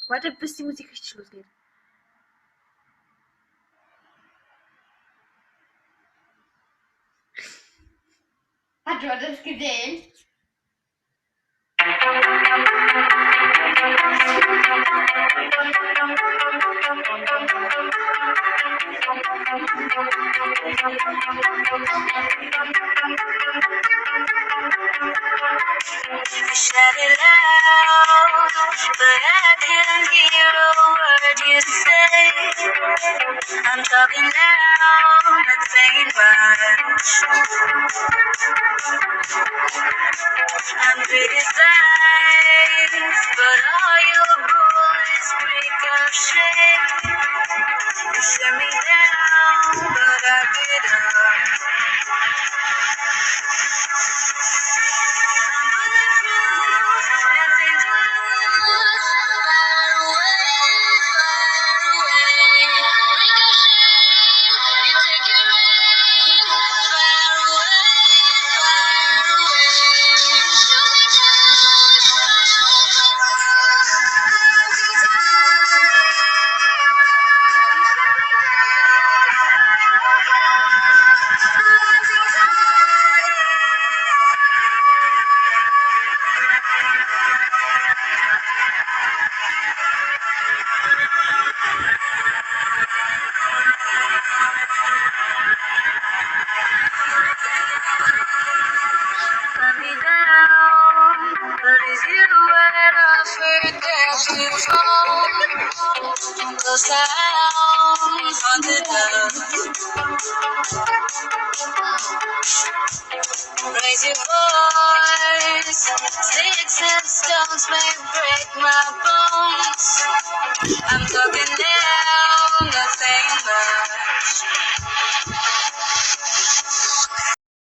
Warte, bis die Musik richtig losgeht. Hat du das gesehen? You shout it loud, but I can't hear a word you say. I'm talking loud, not saying much. I'm criticized, but all your bullets break up straight. You shut me down, but I get up. Nothing to lose, far away, ricochet, you take your aim, far away, shoot me down, cut me down, but it's you when I forget to fall. The sounds haunted love. Raise your voice, sticks and stones may break my bones. I'm talking now, nothing much.